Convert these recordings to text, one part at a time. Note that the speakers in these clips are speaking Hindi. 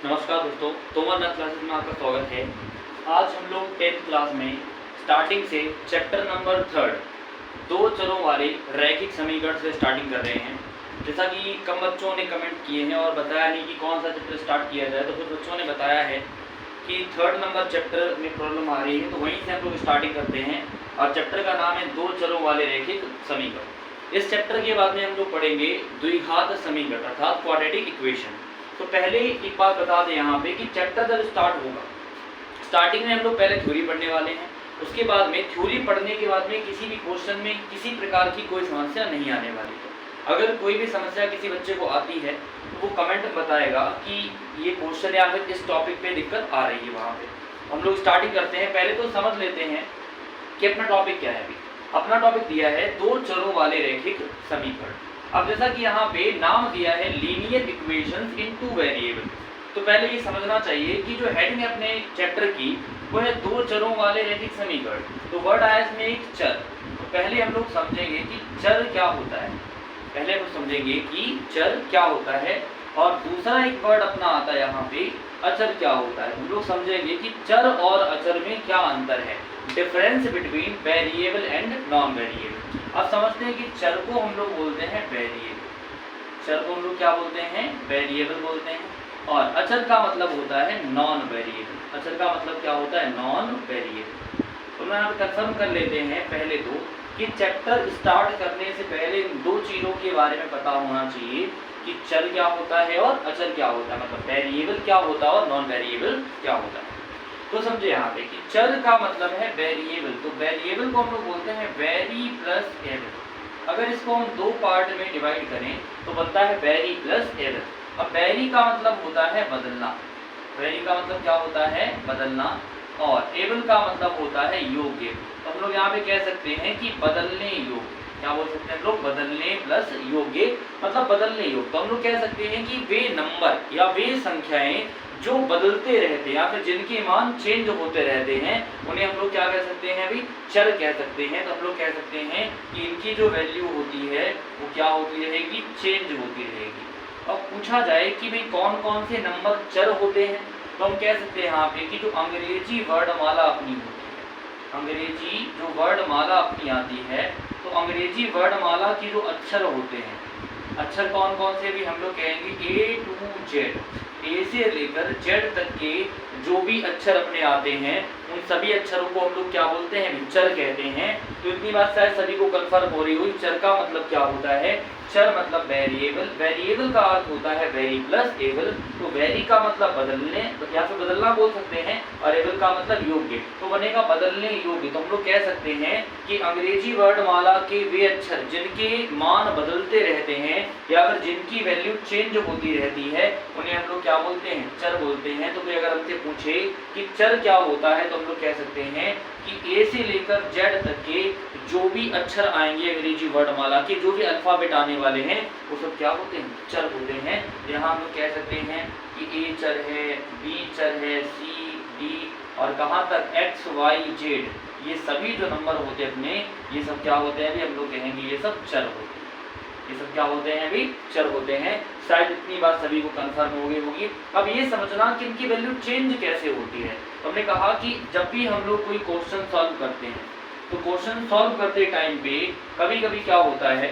नमस्कार दोस्तों, तोमर मैथ क्लासेस में आपका स्वागत है। आज हम लोग 10th क्लास में स्टार्टिंग से चैप्टर नंबर 3 दो चरों वाले रैखिक समीकरण से स्टार्टिंग कर रहे हैं। जैसा कि कम बच्चों ने कमेंट किए हैं और बताया नहीं कि कौन सा चैप्टर स्टार्ट किया जाए, तो कुछ बच्चों ने बताया है कि 3rd नंबर चैप्टर में प्रॉब्लम आ रही है, तो वहीं से हम लोग स्टार्टिंग करते हैं। और चैप्टर का नाम है दो चरों वाले रैखिक समीकरण। इस चैप्टर के बाद में हम लोग पढ़ेंगे द्विघात समीकरण अर्थात क्वाड्रेटिक इक्वेशन। तो पहले एक बात बता दें यहाँ पे कि चैप्टर जब स्टार्ट होगा, स्टार्टिंग में हम लोग पहले थ्योरी पढ़ने वाले हैं। उसके बाद में थ्योरी पढ़ने के बाद में किसी भी क्वेश्चन में किसी प्रकार की कोई समस्या नहीं आने वाली है। अगर कोई भी समस्या किसी बच्चे को आती है तो वो कमेंट में बताएगा कि ये क्वेश्चन या फिर इस टॉपिक पे दिक्कत आ रही है। वहाँ पे हम लोग स्टार्टिंग करते हैं। पहले तो समझ लेते हैं कि अपना टॉपिक क्या है। अभी अपना टॉपिक दिया है दो चरों वाले रैखिक समीकरण। अब जैसा कि यहाँ पे नाम दिया है लीनियर इक्वेशंस इन टू वेरिएबल, तो पहले ये समझना चाहिए कि जो हेडिंग है अपने चैप्टर की वो है दो चरों वाले रैखिक समीकरण। तो वर्ड आया इसमें एक चर। तो पहले हम लोग समझेंगे कि चर क्या होता है। पहले हम समझेंगे कि चर क्या होता है, और दूसरा एक वर्ड अपना आता है यहाँ पे अचर क्या होता है। हम लोग समझेंगे कि चर और अचर में क्या अंतर है, difference between variable and non variable. अब समझते हैं कि चर को हम लोग बोलते हैं वेरिएबल, चर को हम लोग क्या बोलते हैं, वेरिएबल बोलते हैं। और अचर का मतलब होता है नॉन वेरिएबल। अचर का मतलब क्या होता है, नॉन वेरिएबल। तो मैं यहाँ कंफर्म कर लेते हैं पहले तो कि चैप्टर स्टार्ट करने से पहले इन दो चीज़ों के बारे में पता होना चाहिए कि चर क्या होता है और अचर क्या होता है, मतलब वेरिएबल क्या होता है और नॉन वेरिएबल क्या होता है। तो समझे यहाँ पे कि चर का मतलब है वेरिएबल। तो वेरिएबल को हम लोग बोलते हैं वेरी प्लस एबल। अगर इसको हम दो पार्ट में डिवाइड करें तो बनता है वेरी प्लस एबल। अब वेरी का मतलब होता है बदलना, वेरी का मतलब क्या होता है, बदलना। और एबल का मतलब होता है योग्य। तो हम लोग यहाँ पे कह सकते हैं कि बदलने योग्य। क्या बोल सकते हैं हम लोग, बदलने प्लस योग्य मतलब बदलने योग्य। तो हम लोग कह सकते हैं कि वे नंबर या वे संख्याएं जो बदलते रहते हैं या फिर जिनके मान चेंज होते रहते हैं उन्हें हम लोग क्या कह सकते हैं, अभी चर कह सकते हैं। तो हम लोग कह सकते हैं कि इनकी जो वैल्यू होती है वो क्या होती रहेगी, चेंज होती रहेगी। अब पूछा जाए कि भाई कौन कौन से नंबर चर होते हैं, तो हम कह सकते हैं यहाँ पे कि जो अंग्रेजी वर्णमाला अपनी होती है, अंग्रेजी जो वर्णमाला अपनी आती है, तो अंग्रेजी वर्णमाला की जो अक्षर होते हैं, अक्षर कौन कौन से भी हम लोग कहेंगे A to Z, ए से लेकर जेड तक के जो भी अक्षर अपने आते हैं उन सभी अक्षरों को हम लोग क्या बोलते हैं, चर कहते हैं। तो इतनी बात शायद सभी को कंफर्म हो रही हुई। चर का मतलब क्या होता है, चर मतलब वेरिएबल। वेरिएबल का अर्थ होता है वेरी प्लस एबल। तो वेरी का मतलब बदलने या फिर बदलना बोल सकते हैं, और एबल का मतलब योग्य। तो बनेगा बदलने योग्य। तो हम लोग कह सकते हैं कि अंग्रेजी वर्णमाला के वे अक्षर जिनके मान बदलते रहते हैं या फिर जिनकी वैल्यू चेंज होती रहती है उन्हें हम लोग क्या बोलते हैं, चर बोलते हैं। तो कोई अगर हमसे पूछे कि चर क्या होता है तो हम लोग कह सकते हैं कि ए से लेकर जेड तक के जो भी अक्षर आएंगे अंग्रेजी वर्णमाला के, जो भी अल्फाबेट आने वाले हैं वो सब क्या होते हैं, चर होते हैं। यहाँ हम लोग कह सकते हैं कि ए चर है, बी चर है, सी डी और कहाँ तक एक्स वाई जेड, ये सभी जो नंबर होते हैं अपने, ये सब क्या होते हैं, अभी हम लोग कहेंगे ये सब चर होते हैं। ये सब क्या होते हैं, अभी चर होते हैं। शायद इतनी बात सभी को कंफर्म हो गई होगी। अब ये समझना कि इनकी वैल्यू चेंज कैसे होती है। तो हमने कहा कि जब भी हम लोग कोई क्वेश्चन सॉल्व करते हैं तो क्वेश्चन सॉल्व करते टाइम पे कभी कभी क्या होता है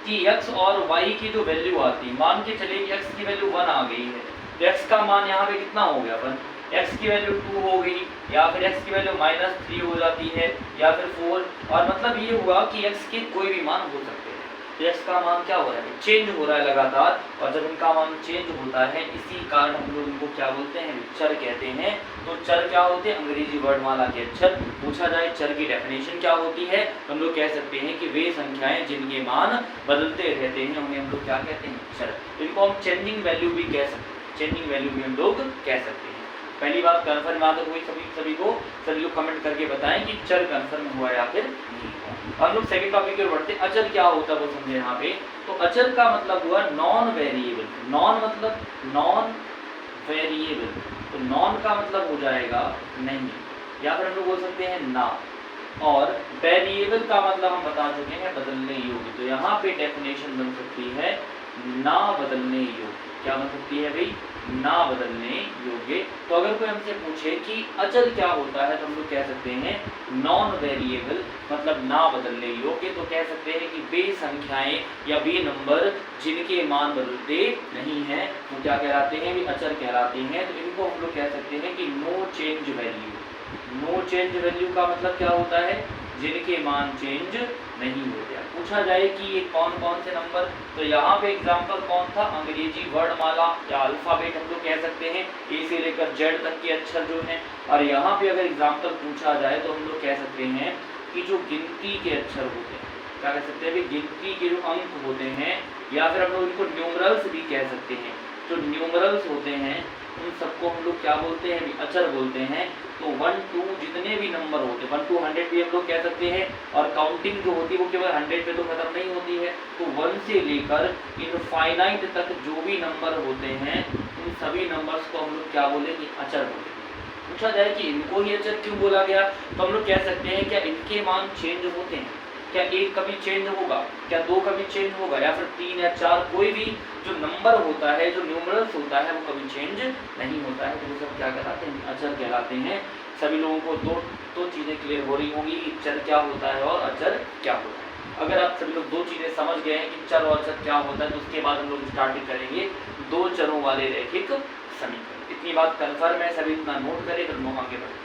कि x और y की जो वैल्यू आती है, मान के चलिए कि x की वैल्यू 1 आ गई है, तो x का मान यहाँ पे कितना हो गया, 1। x की वैल्यू 2 हो गई, या फिर x की वैल्यू -3 हो जाती है, या फिर 4। और मतलब ये हुआ कि x के कोई भी मान हो सकते हैं। तो x का मान क्या हो रहा है, चेंज हो रहा है लगातार। और जब इनका मान चेंज होता है इसी कारण हम लोग इनको क्या बोलते हैं, चर कहते हैं। तो चर क्या होते हैं, अंग्रेजी वर्णमाला के अक्षर। पूछा जाए चर की डेफिनेशन क्या होती है, हम लोग कह सकते हैं कि वे संख्याएं जिनके मान बदलते रहते हैं उन्हें हम लोग क्या कहते हैं, चर। इनको हम चेंजिंग वैल्यू भी कह सकते हैं, चेंजिंग वैल्यू भी हम लोग कह सकते हैं। पहली बात कंफर्म आदत हुई सभी लोग कमेंट करके बताएं कि चर कंफर्म हुआ या फिर नहीं हुआ। हम लोग सेकंड टॉपिक की ओर बढ़ते हैं। अचर क्या होता है वो समझे यहाँ पे। तो अचर का मतलब हुआ नॉन वेरिएबल। नॉन मतलब नॉन वेरिएबल, तो नॉन का मतलब हो जाएगा नहीं, या फिर हम लोग बोल सकते हैं ना। और वेरिएबल का मतलब हम बता चुके हैं बदलने योग्य। तो यहाँ पे डेफिनेशन बन सकती है ना बदलने योग्य। क्या बन सकती है भाई? ना बदलने योग्य। तो अगर कोई हमसे पूछे कि अचर क्या होता है तो हम लोग कह सकते हैं नॉन वेरिएबल, मतलब ना बदलने योग्य। तो कह सकते हैं कि वे संख्याएं या वे नंबर जिनके मान बदलते नहीं हैं वो क्या कहलाते हैं? वे अचर कहलाते हैं। तो इनको हम लोग कह सकते हैं कि no change value. No change value का मतलब क्या होता है? जिनके मान चेंज नहीं होते। पूछा जाए कि ये कौन कौन से नंबर, तो यहाँ पे एग्जाम्पल कौन था? अंग्रेजी वर्णमाला या अल्फाबेट हम लोग कह सकते हैं, ए से लेकर जेड तक के अक्षर जो हैं। और यहाँ पे अगर एग्जाम्पल पूछा जाए तो हम लोग कह सकते हैं कि जो गिनती के अक्षर होते हैं, क्या कह सकते हैं? गिनती के जो अंक होते हैं, या फिर हम लोग इनको न्यूमरल्स भी कह सकते हैं। जो न्यूमरल्स होते हैं उन सबको हम लोग क्या बोलते हैं? अचर बोलते हैं। तो 1 2 जितने भी नंबर होते हैं, 1 to 100 भी हम लोग कह सकते हैं। और काउंटिंग जो होती है वो केवल 100 पे तो खत्म नहीं होती है। तो 1 से लेकर इनफाइनाइट तक जो भी नंबर होते हैं उन सभी नंबर्स को हम लोग क्या बोलेंगे? अचर बोलेंगे। पूछा जाए कि इनको ही अचर क्यों बोला गया, तो हम लोग कह सकते हैं क्या इनके मान चेंज होते हैं? क्या 1 कभी चेंज होगा? क्या 2 कभी चेंज होगा? या फिर 3 या 4? कोई भी जो नंबर होता है, जो न्यूमरल्स होता है, वो कभी चेंज नहीं होता है। तो वो सब क्या कहलाते हैं? अचर कहलाते हैं। सभी लोगों को दो चीज़ें क्लियर हो रही होंगी कि चर क्या होता है और अचर क्या होता है। अगर आप सभी लोग 2 चीज़ें समझ गए हैं कि चर और अचर क्या होता है, तो उसके बाद हम लोग स्टार्टिंग करेंगे 2 चरों वाले रैखिक समीकरण। इतनी बात कन्फर्म है, सभी इतना नोट करें फिर हम आगे बढ़ें।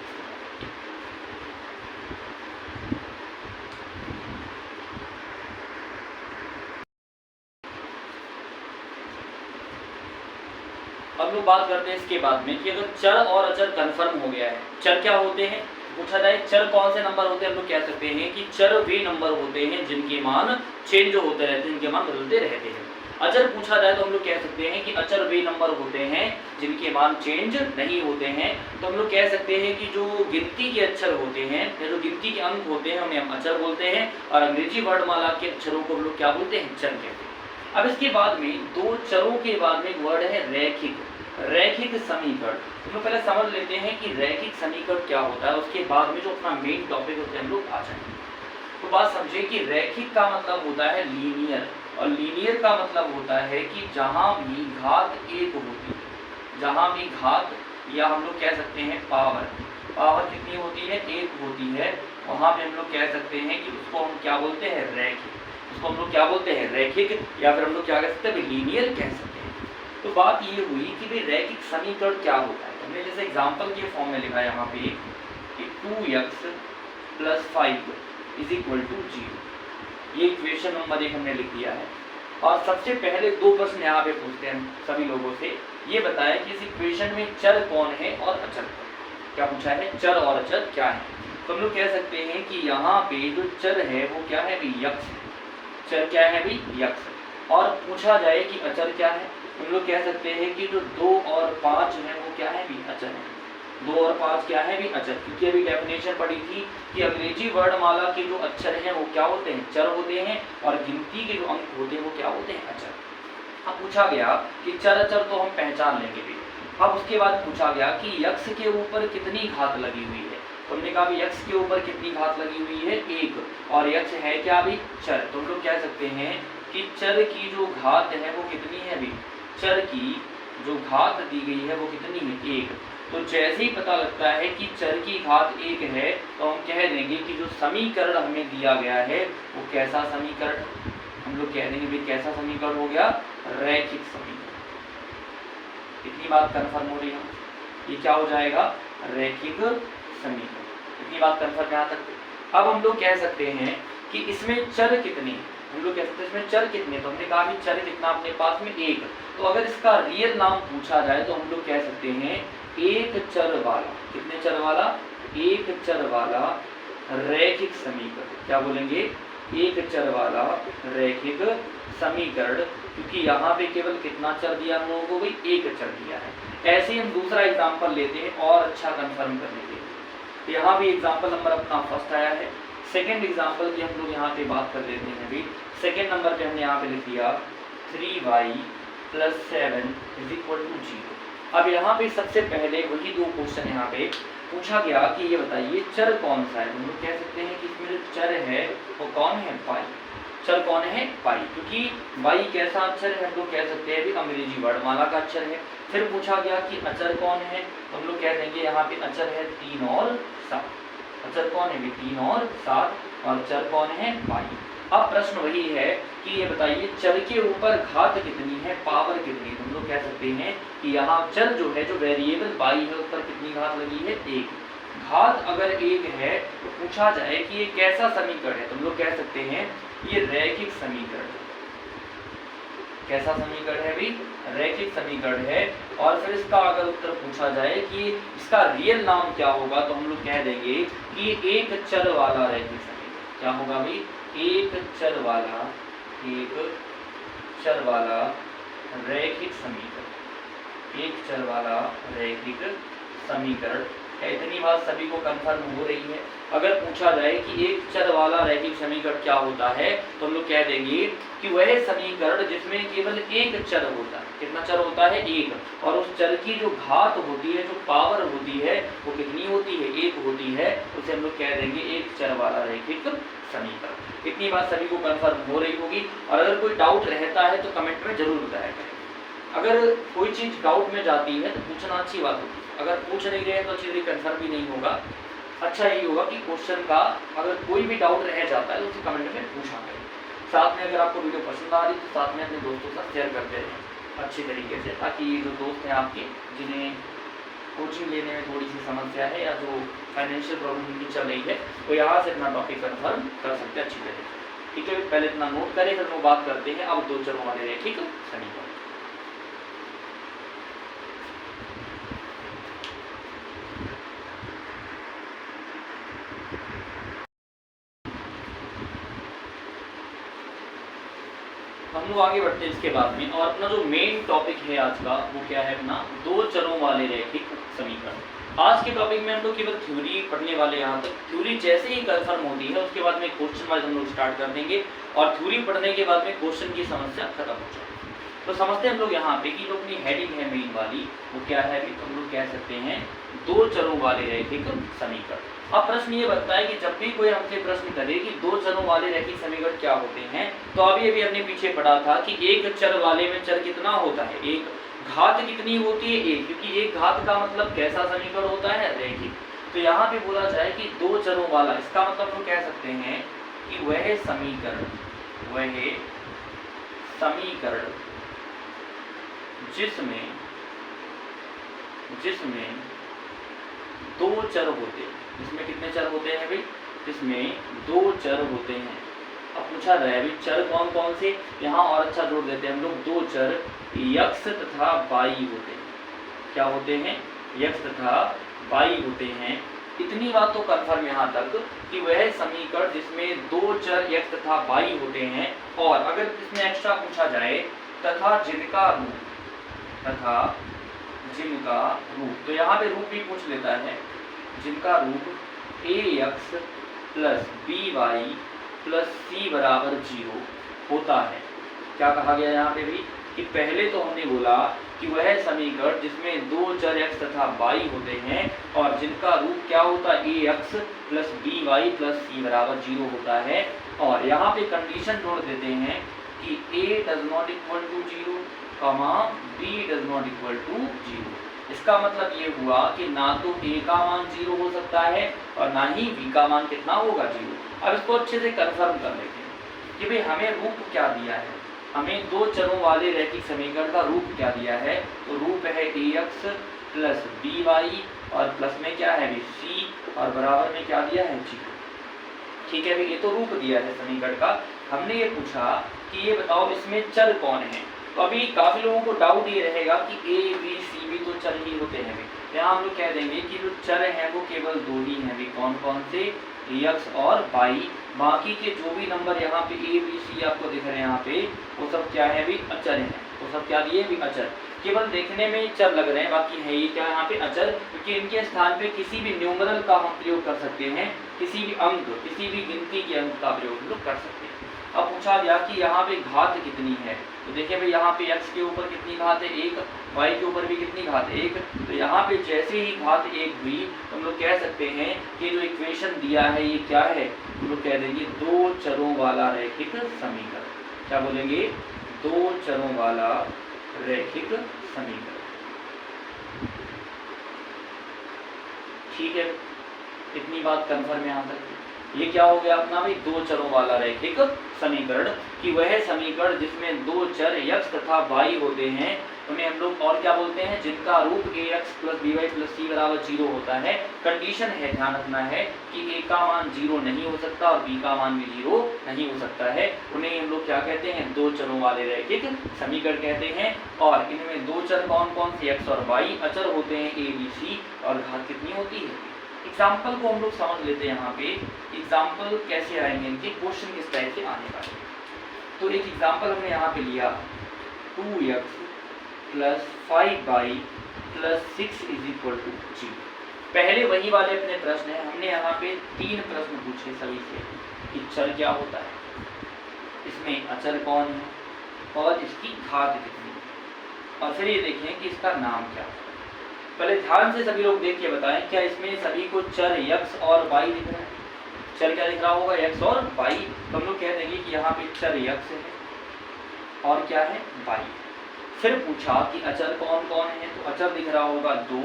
अब लोग बात करते हैं इसके बाद में कि अगर चर और अचर कंफर्म हो गया है, चर क्या होते हैं? पूछा जाए चर कौन से नंबर होते हैं, हम लोग कह सकते हैं कि चर वे नंबर होते हैं जिनके मान चेंज होते रहते हैं, जिनके मान बदलते रहते हैं। अचर पूछा जाए तो हम लोग कह सकते हैं कि अचर वे नंबर होते हैं जिनके मान चेंज नहीं होते हैं। तो हम लोग कह सकते हैं कि जो गिनती के अक्षर होते हैं या जो गिनती के अंक होते हैं उन्हें हम अचर बोलते हैं, और अंग्रेजी वर्णमाला के अक्षरों को हम लोग क्या बोलते हैं? चर कहते हैं। अब इसके बाद में 2 चरों के बाद में एक वर्ड है रैखिक। रैखिक समीकरण। तो हम पहले समझ लेते हैं कि रैखिक समीकरण क्या होता है, उसके बाद में जो अपना मेन टॉपिक होता है हम लोग आ जाएंगे। तो बात समझे कि रैखिक का मतलब होता है लीनियर, और लीनियर का मतलब होता है कि जहां भी घात एक होती है, जहां भी घात या हम लोग कह सकते हैं पावर कितनी होती है? 1 होती है, वहां पे हम लोग कह सकते हैं कि उसको हम क्या बोलते हैं? रैखिक। उसको हम लोग क्या बोलते हैं? रैखिक, या फिर हम लोग क्या कह सकते हैं? लीनियर कह सकते हैं। तो बात ये हुई कि भाई रैखिक समीकरण क्या होता है। हमने जैसे एग्जांपल के फॉर्म में लिखा है यहाँ पे कि 2x + 5 = 0। ये इक्वेशन नंबर 1 हमने लिख दिया है। और सबसे पहले 2 प्रश्न यहाँ पे पूछते हैं सभी लोगों से, ये बताएं कि इस इक्वेशन में चर कौन है और अचर कौन। क्या पूछा है? चर और अचर क्या है। तो हम लोग कह सकते हैं कि यहाँ पे जो चर है वो क्या है? यक्ष। चर क्या है भाई? यक्ष। और पूछा जाए कि अचर क्या है, हम लोग कह सकते हैं कि जो 2 और 5 है वो क्या है भी? अचर है। 2 और 5 क्या है भी? अचर। क्योंकि अभी डेफिनेशन पढ़ी थी कि अंग्रेजी वर्णमाला के जो अक्षर हैं वो क्या होते हैं? चर होते हैं, और गिनती के जो अंक होते हैं वो क्या होते हैं? अचर। अब पूछा गया कि चर अचर तो हम पहचान लेंगे भी। अब उसके बाद पूछा गया कि यक्ष के ऊपर कितनी घात लगी हुई है। तो हमने कहा भी यक्ष के ऊपर कितनी घात लगी हुई है? 1। और यक्ष है क्या भी? चर। तो हम लोग कह सकते हैं कि चर की जो घात है वो कितनी है भी? चर की जो घात दी गई है वो कितनी है? 1। तो जैसे ही पता लगता है कि चर की घात 1 है तो हम कह देंगे कि जो समीकरण हमें दिया गया है वो कैसा समीकरण? हम लोग कह देंगे भाई कैसा समीकरण हो गया? रैखिक समीकरण। इतनी बात कंफर्म हो रही है? ये क्या हो जाएगा? रैखिक समीकरण। इतनी बात कंफर्म यहाँ तक। अब हम लोग कह सकते हैं कि इसमें चर कितने, हम लोग कह सकते हैं इसमें चर कितने। तो हमने कहा भी चर कितना अपने पास में? 1। तो अगर इसका रियल नाम पूछा जाए तो हम लोग कह सकते हैं एक चर वाला। कितने चर वाला? एक चर वाला रैखिक समीकरण। क्या बोलेंगे? एक चर वाला रैखिक समीकरण। क्योंकि यहाँ पे केवल कितना चर दिया हम लोगों को? भाई 1 चर दिया है। ऐसे ही हम दूसरा एग्जाम्पल लेते हैं और अच्छा कंफर्म करने के लिए। यहाँ भी एग्जाम्पल नंबर अपना फर्स्ट आया है। सेकेंड एग्जाम्पल की हम लोग यहाँ पे बात कर लेते हैं। अभी सेकेंड नंबर पे हमने यहाँ पे लिख दिया 3y + 7 = 0। अब यहाँ पे सबसे पहले वही 2 क्वेश्चन यहाँ पे पूछा गया कि ये बताइए चर कौन सा है। हम लोग कह सकते हैं कि इसमें जो चर है वो कौन है? पाई। चर कौन है? पाई, क्योंकि वाई कैसा अक्षर है? हम लोग कह सकते हैं भी अंग्रेजी वर्णमाला का अक्षर है। फिर पूछा गया कि अचर कौन है, तो हम लोग कह देंगे यहाँ पे अचर है 3 और 7। अचर कौन है भी? 3 और 7, और चर कौन है? पाई। अब प्रश्न वही है कि ये बताइए चर के ऊपर घात कितनी है, पावर कितनी है? हम लोग कह सकते हैं कि यहाँ चर जो है, जो वेरिएबल वाई है, उस पर कितनी घात लगी है? 1। घात अगर 1 है तो पूछा जाए कि ये कैसा समीकरण है, तो हम लोग कह सकते हैं ये रैखिक समीकरण। कैसा समीकरण है भी? रैखिक समीकरण है। और फिर इसका अगर उत्तर पूछा जाए कि इसका रियल नाम क्या होगा, तो हम लोग कह देंगे कि एक चर वाला रैखिक समीकरण। क्या होगा भी? एक चर वाला रैखिक समीकरण। एक चर वाला रैखिक समीकरण है। इतनी बात सभी को कंफर्म हो रही है। अगर पूछा जाए कि एक चर वाला रैखिक समीकरण क्या होता है, तो हम लोग कह देंगे कि वह समीकरण जिसमें केवल एक चर होता है। कितना चर होता है? 1। और उस चर की जो घात होती है, जो पावर होती है, वो कितनी होती है? 1 होती है। उसे हम लोग कह देंगे एक चर वाला रैखिक समीकरण। इतनी बात सभी को कंफर्म हो रही होगी। और अगर कोई डाउट रहता है तो कमेंट में जरूर बताया करें। अगर कोई चीज डाउट में जाती है तो पूछना अच्छी बात होती है। अगर पूछ नहीं रहे तो चीज़ें कंफर्म भी नहीं होगा। अच्छा यही होगा कि क्वेश्चन का अगर कोई भी डाउट रह जाता है तो उसे कमेंट में पूछा करें। साथ में अगर आपको वीडियो पसंद आ रही तो साथ में अपने दोस्तों के साथ शेयर करते रहें अच्छी तरीके से, ताकि जो दोस्त हैं आपके, जिन्हें कोचिंग लेने में थोड़ी सी समस्या है या जो फाइनेंशियल प्रॉब्लम उनकी चल रही है, वो यहाँ से अपना टॉपिक कन्फर्म कर सकते हैं अच्छी तरह से। ठीक है, पहले इतना नोट करें, फिर वो बात करते हैं अब 2 चरों वाले रैखिक समीकरण। हम लोग आगे बढ़ते हैं इसके बाद में, और अपना जो मेन टॉपिक है आज का वो क्या है? अपना 2 चरों वाले रैखिक समीकरण। आज के टॉपिक में हम लोग केवल थ्योरी पढ़ने वाले। यहाँ तक थ्योरी जैसे ही कंफर्म होती है उसके बाद में क्वेश्चन वाइज हम लोग स्टार्ट कर देंगे, और थ्योरी पढ़ने के बाद में क्वेश्चन की समस्या खत्म हो जाएगी। तो समझते हैं हम लोग यहाँ पे कि जो अपनी हेडिंग है मेन वाली, वो क्या है? तो हम लोग कह सकते हैं 2 चरों वाले रैखिक समीकरण। अब प्रश्न ये बनता है कि जब भी कोई हमसे प्रश्न करे कि 2 चरों वाले रैखिक समीकरण क्या होते हैं, तो अभी हमने पीछे पढ़ा था कि एक चर वाले में चर कितना होता है? 1। घात कितनी होती है? 1, क्योंकि एक घात का मतलब कैसा समीकरण होता है? रैखिक। तो यहाँ पे बोला जाए कि 2 चरों वाला, इसका मतलब हम कह सकते हैं कि वह समीकरण जिसमें 2 चर होते हैं। जिसमें कितने चर होते हैं भाई? जिसमें 2 चर होते हैं। अब पूछा गया भाई चर कौन कौन से? यहाँ और अच्छा जोड़ देते हैं हम लोग, 2 चर x तथा y होते हैं। क्या होते हैं? x तथा y होते हैं। इतनी बात तो कंफर्म यहाँ तक कि वह समीकरण जिसमें 2 चर x तथा y होते हैं, और अगर इसमें एक्स्ट्रा पूछा जाए तथा जिनका रूप, तो यहाँ पे रूप भी पूछ लेता है। जिनका रूप ax plus by plus c बराबर 0 होता है। क्या कहा गया यहाँ पे भी कि पहले तो हमने बोला कि वह समीकरण जिसमें 2 चर x तथा y होते हैं और जिनका रूप क्या होता है? ax plus by plus c बराबर 0 होता है। और यहाँ पे कंडीशन जोड़ देते हैं कि a does not equal to 0, b does not equal to 0। इसका मतलब ये हुआ कि ना तो a का मान 0 हो सकता है और ना ही b का मान कितना होगा? 0। अब इसको अच्छे से कंफर्म कर लेते हैं कि भाई हमें रूप क्या दिया है। हमें 2 चरों वाले रैखिक समीकरण का रूप क्या दिया है? तो रूप है ax प्लस by और प्लस में क्या है? c और बराबर में क्या दिया है? 0। ठीक है भाई, ये तो रूप दिया है समीकरण का। हमने ये पूछा कि ये बताओ इसमें चर कौन है। तो अभी काफी लोगों को डाउट ये रहेगा कि a b c भी तो चर ही होते हैं। यहाँ हम लोग कह देंगे कि जो चर हैं वो केवल 2 ही हैं। कौन कौन से? x और y। बाकी के जो भी नंबर यहाँ पे a b c आपको दिख रहे हैं यहाँ पे, वो सब क्या है? भी अचर हैं। वो सब क्या दिए? भी अचर। केवल देखने में चर लग रहे हैं, बाकी है ये क्या यहाँ पे? अचर। क्योंकि इनके स्थान पे किसी भी न्यूमरल का हम प्रयोग कर सकते हैं, किसी भी अंक, किसी भी गिनती के अंक का प्रयोग हम लोग कर सकते हैं। अब पूछा गया कि यहाँ पे घात कितनी है। तो देखिए भाई यहाँ पे x के ऊपर कितनी घात है? 1। y के ऊपर भी कितनी घात है? 1। तो यहाँ पे जैसे ही घात 1 हुई तो हम लोग कह सकते हैं कि जो इक्वेशन दिया है ये क्या है? हम लोग कह देंगे दो चरों वाला रैखिक समीकरण। क्या बोलेंगे? दो चरों वाला रैखिक समीकरण। ठीक है, इतनी बात कंफर्म है यहाँ तक। ये क्या हो गया अपना भाई? दो चरों वाला रैखिक समीकरण कि वह समीकरण जिसमें दो चर x तथा y होते हैं उन्हें हम लोग और क्या बोलते हैं? जिनका रूप ax + by + c बराबर 0 होता है। कंडीशन है, ध्यान रखना है कि a का मान 0 नहीं हो सकता और b का मान भी 0 नहीं हो सकता है। उन्हें हम लोग क्या कहते हैं? दो चरों वाले रैखिक समीकरण कहते हैं। और इनमें दो चर कौन कौन से? x और y। अचर होते हैं a b c और घात कितनी होती है? एग्जाम्पल को हम लोग समझ लेते हैं। यहाँ पे एग्जाम्पल कैसे आएंगे, इनके क्वेश्चन किस टाइप से आने वाले। तो एक एग्जाम्पल हमने यहाँ पे लिया 2x + 5y + 6 = 0। पहले वही वाले अपने प्रश्न है। हमने यहाँ पे 3 प्रश्न पूछे सभी से कि चर क्या होता है, इसमें अचर कौन है और इसकी घात कितनी, और फिर ये देखें कि इसका नाम क्या है। पहले ध्यान से सभी लोग देख के बताएं, क्या इसमें सभी को चर x और y दिख रहा है? चर क्या दिख रहा होगा? x और y। तो हम लोग कह देंगे कि यहाँ पे चर x है और क्या है? y। फिर पूछा कि अचर कौन कौन है, तो अचर दिख रहा होगा 2,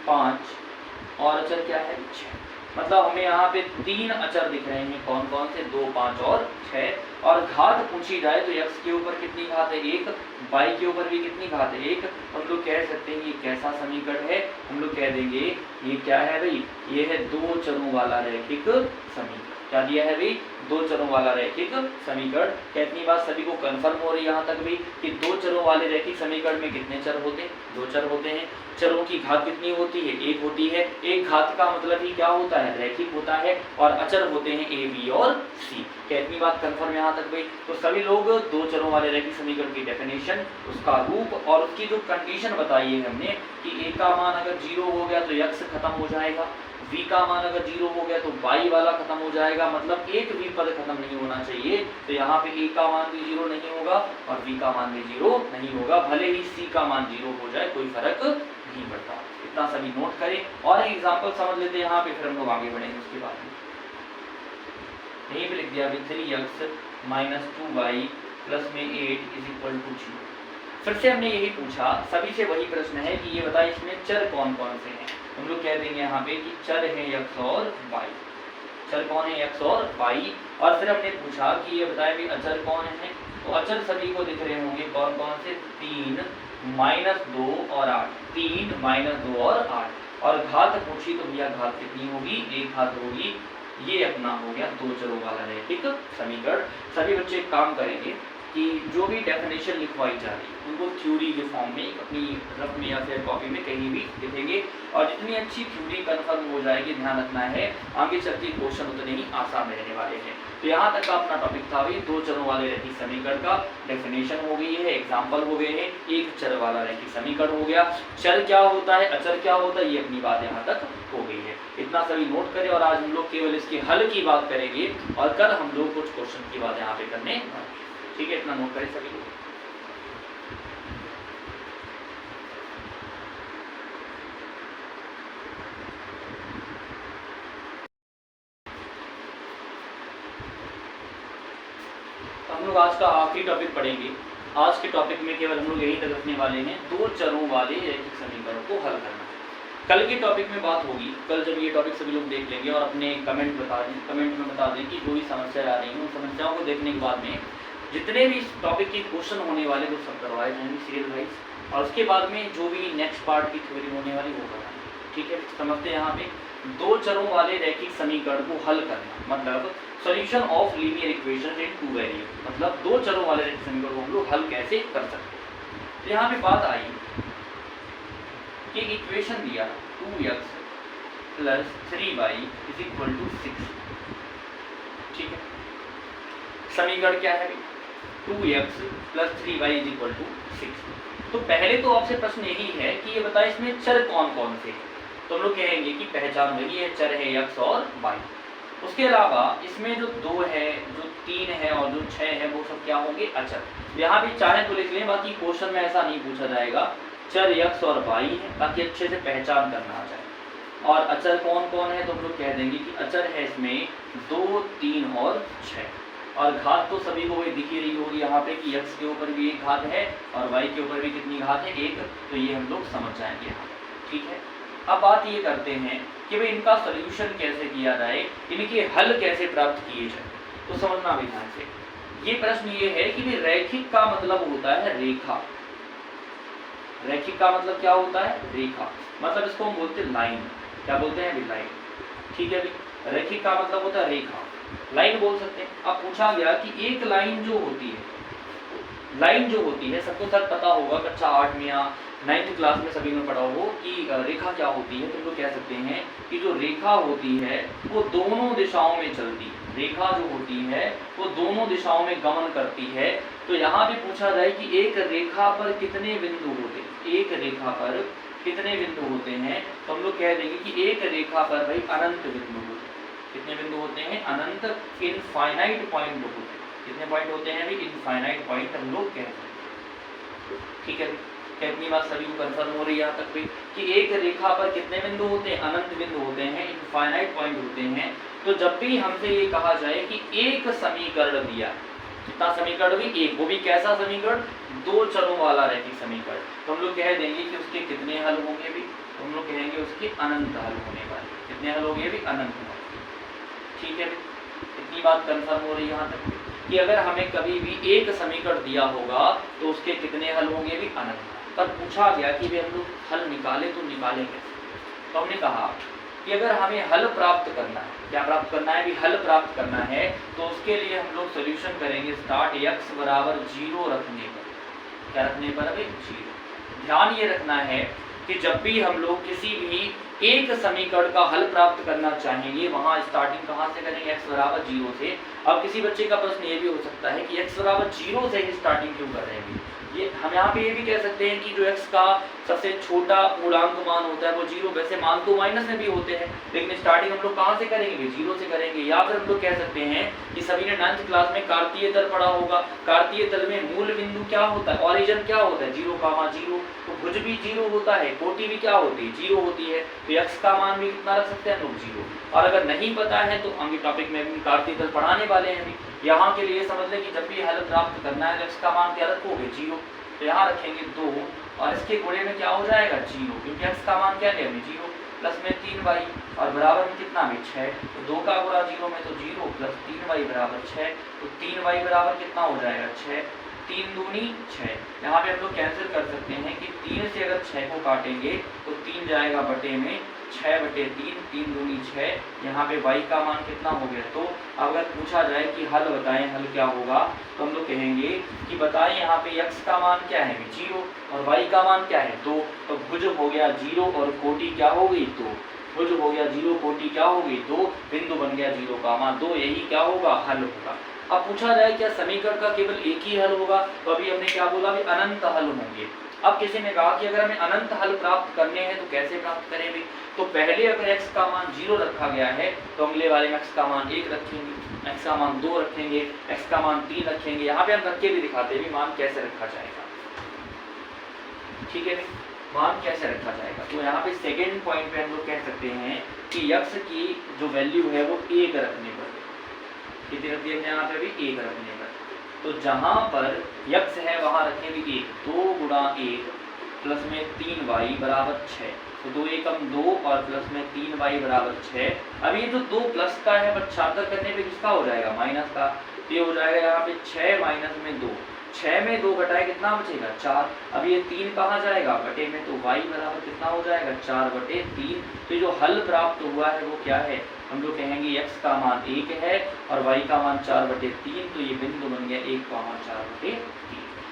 5 और अचर क्या है? 6। मतलब हमें यहाँ पे 3 अचर दिख रहे हैं। कौन कौन से? 2, 5 और 6। और घात पूछी जाए तो x के ऊपर कितनी घात है? 1। y के ऊपर भी कितनी घात है? 1। हम लोग कह सकते हैं ये कैसा समीकरण है? हम लोग कह देंगे ये क्या है भाई? ये है दो चरों वाला रैखिक समीकरण। क्या दिया है भाई? दो चरों वाला रैखिक समीकरण। कितनी बात सभी को कंफर्म हो रही है यहाँ तक भी कि दो चरों वाले रैखिक समीकरण में कितने चर होते हैं? दो चर होते हैं। चरों की घात कितनी होती है? 1 होती है। एक घात का मतलब ही क्या होता है? रैखिक होता है। और अचर होते हैं a, b और c। क्या इतनी बात कंफर्म है यहाँ तक भाई? तो सभी लोग दो चरों वाले रैखिक समीकरण की डेफिनेशन, उसका रूप और उसकी जो कंडीशन बताई है हमने कि a का मान अगर 0 हो गया तो x खत्म हो जाएगा, v का मान अगर 0 हो गया तो y वाला खत्म हो जाएगा। मतलब एक भी पद खत्म नहीं होना चाहिए। तो यहाँ पे a का मान भी 0 नहीं होगा और v का मान भी 0 नहीं होगा। भले ही c का मान 0 हो जाए, कोई फर्क नहीं पड़ता। इतना सभी नोट करें। और एक एग्जाम्पल समझ लेते हैं यहाँ पे, फिर हम लोग आगे बढ़ेंगे उसके बाद में। यहीं पे लिख दिया 3x - 2y + 8 = 0। फिर से हमने यही पूछा, सभी से वही प्रश्न है कि ये बताएं इसमें चर कौन कौन से हैं। हम लोग कह देंगे यहाँ पे कि चर है x और y। चर कौन है? x और y। और फिर हमने पूछा कि ये बताएं भी अचर कौन है। तो अचर सभी को दिख रहे होंगे। कौन कौन से? 3, -2 और 8। 3, -2 और 8। और घात पूछी तो भैया घात कितनी होगी? 1 घात होगी। ये अपना हो गया दो चरों वाला रैखिक समीकरण। सभी बच्चे काम करेंगे कि जो भी डेफिनेशन लिखवाई जा रही है उनको थ्योरी के फॉर्म में अपनी रफ में या फिर कॉपी में कहीं भी लिखेंगे। और जितनी अच्छी थ्योरी कंफर्म हो जाएगी, ध्यान रखना है आगे चलती क्वेश्चन उतने ही आसान रहने वाले हैं। तो यहाँ तक का अपना टॉपिक था भाई दो चरों वाले रैखिक समीकरण का। डेफिनेशन हो गई है, एग्जाम्पल हो गए हैं, एक चर वाला रैखिक समीकरण हो गया। चर क्या होता है, अचर क्या होता है, ये अपनी बात यहाँ तक हो गई है। इतना सभी नोट करें। और आज हम लोग केवल इसके हल की बात करेंगे और कल हम लोग कुछ क्वेश्चन की बात यहाँ पे करने, ठीक है? इतना नोट करें सभी लोग। हम लोग आज का आखिरी टॉपिक पढ़ेंगे। आज के टॉपिक में केवल हम लोग यही तक रखने वाले हैं, दो चरों वाले रैखिक समीकरण को हल करना। कल के टॉपिक में बात होगी, कल जब ये टॉपिक सभी लोग देख लेंगे और अपने कमेंट में बता दें कि जो भी समस्या आ रही है उन समस्याओं को देखने के बाद में जितने भी इस टॉपिक के क्वेश्चन होने वाले वो सब करवाए जाएंगे सीरियल वाइज। और उसके बाद में जो भी नेक्स्ट पार्ट की थ्योरी होने वाली वो कराएंगे। ठीक है, समझते हैं। यहाँ पे दो चरों वाले रैखिक समीकरण को हल करना मतलब solution of linear equation in two variable. मतलब दो चरों वाले रैखिक समीकरण को हम लोग हल कैसे कर सकते हैं। तो यहाँ पे बात आई कि इक्वेशन दिया 2x + 3y = 6। ठीक है, समीकरण क्या है? 2x + 3y = 6। तो पहले तो आपसे प्रश्न यही है कि ये बताए इसमें चर कौन कौन से हैं। तो हम लोग कहेंगे कि पहचान वही है, चर है x और y। उसके अलावा इसमें जो 2 है, जो 3 है और जो 6 है वो सब क्या होंगे? अचर। यहाँ भी चाहे तो लिख लें, बाकी क्वेश्चन में ऐसा नहीं पूछा जाएगा। चर x और y है ताकि अच्छे से पहचान करना आ जाए। और अचर कौन कौन है, तो हम लोग कह देंगे कि अचर है इसमें 2, 3 और 6। और घात तो सभी को वही दिख ही रही होगी यहाँ पे कि x के ऊपर भी एक घात है और y के ऊपर भी कितनी घात है, एक। तो ये हम लोग समझ जाएंगे यहाँ पे, ठीक है। अब बात ये करते हैं कि भाई इनका सोल्यूशन कैसे किया जाए, इनके हल कैसे प्राप्त किए जाए। तो समझना भी ध्यान से, ये प्रश्न ये है कि भाई रैखिक का मतलब होता है रेखा। रैखिक का मतलब क्या होता है, रेखा। मतलब इसको हम बोलते हैं लाइन। क्या बोलते हैं अभी, लाइन, ठीक है भाई। रैखिक का मतलब होता है रेखा, लाइन बोल सकते हैं। अब पूछा गया कि एक लाइन जो होती है, लाइन जो होती है, सबको सर पता होगा, कक्षा 8 में या 9th क्लास में सभी ने पढ़ा हो कि रेखा क्या होती है। तो लोग कह सकते हैं कि जो रेखा होती है वो दोनों दिशाओं में चलती है। रेखा जो होती है वो दोनों दिशाओं में गमन करती है। तो यहाँ भी पूछा जाए कि एक रेखा पर कितने बिंदु होते हैं, एक रेखा पर कितने बिंदु होते हैं, तो हम लोग कह देंगे कि एक रेखा पर भाई अनंत बिंदु होते हैं। कितने बिंदु होते हैं, अनंत, इनफाइनाइट पॉइंट होते हैं। कितने पॉइंट होते हैं भाई, इनफाइनाइट पॉइंट हम लोग कहते हैं, ठीक है। क्या इतनी बात सभी को कंफर्म हो रही है यहाँ तक भी कि एक रेखा पर कितने बिंदु होते हैं, अनंत बिंदु होते हैं, इनफाइनाइट पॉइंट होते हैं। तो जब भी हमसे ये कहा जाए कि एक समीकरण दिया, कितना समीकरण भी, एक, वो भी कैसा समीकरण, 2 चरों वाला रैखिक समीकरण, तो हम लोग कह देंगे कि उसके कितने हल होंगे भी, तो हम लोग कहेंगे उसके अनंत हल होने वाले। कितने हल होंगे भी, अनंत हल, ठीक है। इतनी बात कंफर्म हो रही है यहाँ तक कि अगर हमें कभी भी एक समीकरण दिया होगा तो उसके कितने हल होंगे भी, अनंत। पर पूछा गया कि वे हम लोग हल निकाले, तो निकालेंगे। तो हमने कहा कि अगर हमें हल प्राप्त करना है, क्या प्राप्त करना है भी, हल प्राप्त करना है, तो उसके लिए हम लोग सोल्यूशन करेंगे स्टार्ट x बराबर 0 रखने पर। क्या रखने पर अभी, 0। ध्यान ये रखना है कि जब भी हम लोग किसी भी एक समीकरण का हल प्राप्त करना चाहेंगे, वहां स्टार्टिंग कहाँ से करेंगे, x बराबर 0 से। अब किसी बच्चे का प्रश्न ये भी हो सकता है कि x बराबर 0 से ही स्टार्टिंग क्यों कर रहे हैं। ये हम यहाँ पे ये भी कह सकते हैं कि जो x का सबसे छोटा पूर्णांक मान होता है वो 0, वैसे मान तो माइनस में भी होते हैं, लेकिन स्टार्टिंग हम लोग कहाँ से करेंगे, 0 से करेंगे। या फिर हम लोग कह सकते हैं कि सभी ने 9th क्लास में कार्तीय तल पढ़ा होगा। कार्तीय तल में मूल बिंदु क्या होता है, ओरिजिन क्या होता है, 0, 0। तो भुज भी 0 होता है, कोटि भी क्या होती है, 0 होती है। तो x का मान भी कितना रख सकते हैं लोग, 0। और अगर नहीं पता है तो आगे टॉपिक में भी कार्तीय तल पढ़ाने वाले हैं। यहाँ के लिए समझ लें कि जब भी हल प्राप्त करना है तो x का मान क्या रखोगे, 0। तो यहाँ रखेंगे 2 और इसके गुणे में क्या हो जाएगा, 0, क्योंकि x का मान क्या है, 0, प्लस में 3y और बराबर में कितना भी 6। तो 2 का गुणा 0 में तो 0 प्लस 3y बराबर 6। तो 3y बराबर कितना हो जाएगा, 6। 3 दूनी 6। यहाँ पे हम लोग कैंसिल कर सकते हैं कि 3 से अगर 6 को काटेंगे तो 3 जाएगा बटे में 6/3, 3 दूनी 6। यहाँ पे y का मान कितना हो गया। तो अगर पूछा जाए कि हल बताएं, हल क्या होगा, तो हम लोग कहेंगे कि बताएं यहाँ पे x का मान क्या है, 0, और y का मान क्या है, 2। तो भुज हो गया 0 और कोटि क्या हो गई, 2। भुज हो गया 0, कोटि क्या हो गई, 2, बिंदु बन गया 0 का मान 2। यही क्या होगा, हल होगा। अब पूछा जाए क्या समीकरण का केवल एक ही हल होगा, तो अभी हमने क्या बोला भी, अनंत हल होंगे। अब किसी ने कहा कि अगर हमें अनंत हल प्राप्त करने हैं तो कैसे प्राप्त करें भी, तो पहले अगर x का मान 0 रखा गया है तो अगले वाले में x का मान 1 रखेंगे, x का मान 2 रखेंगे, x का मान 3 रखेंगे। यहाँ पे हम रख के भी दिखाते हैं भी मान कैसे रखा जाएगा, ठीक है, मान कैसे रखा जाएगा। तो यहाँ पे सेकेंड पॉइंट पे हम लोग कह सकते हैं कि x की जो वैल्यू है वो 1 रखने पर, कितनी रख दिया यहाँ पे भी, 1 रखने पर। तो जहां पर x है वहां रखें भी 1, 2 गुणा 1 प्लस में 3y बराबर 6। तो 2 एकम 2 और प्लस में 3y बराबर 6। अब ये जो 2 प्लस का है पर छात्र करने पे किसका हो जाएगा, माइनस का। तो ये हो जाएगा यहाँ पे 6 माइनस में 2, 6 में 2 घटाए कितना बचेगा, 4। अब ये 3 कहाँ जाएगा, बटे में, तो y बराबर कितना हो जाएगा, 4/3। तो ये जो हल प्राप्त हुआ है वो क्या है, हम लोग कहेंगे x का मान 1 है और y का मान 4/3। तो ये बिंदु बन गया 1, 4/3।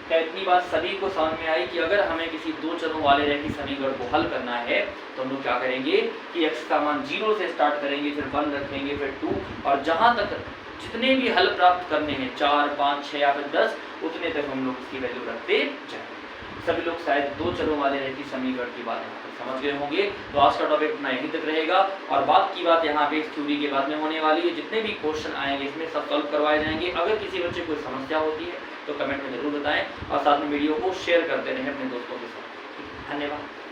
क्या इतनी बात सभी को समझ में आई कि अगर हमें किसी 2 चरों वाले रैखिक समीकरण को हल करना है तो हम लोग क्या करेंगे कि x का मान 0 से स्टार्ट करेंगे, फिर 1 रखेंगे, फिर 2, और जहां तक जितने भी हल प्राप्त करने हैं 4, 5, 6 या फिर 10, उतने तक हम लोग इसकी वैल्यू रखते जाएंगे। सभी लोग शायद 2 चरों वाले रैखिक समीकरण की बात यहाँ पर समझ गए होंगे। तो आज का टॉपिक अपना यहीं तक रहेगा और बात की बात यहाँ पे इस थ्योरी के बाद में होने वाली है। जितने भी क्वेश्चन आएंगे इसमें सब सॉल्व करवाए जाएंगे। अगर किसी बच्चे को समस्या होती है तो कमेंट में जरूर बताएं और साथ में वीडियो को शेयर करते रहें अपने दोस्तों के साथ। धन्यवाद।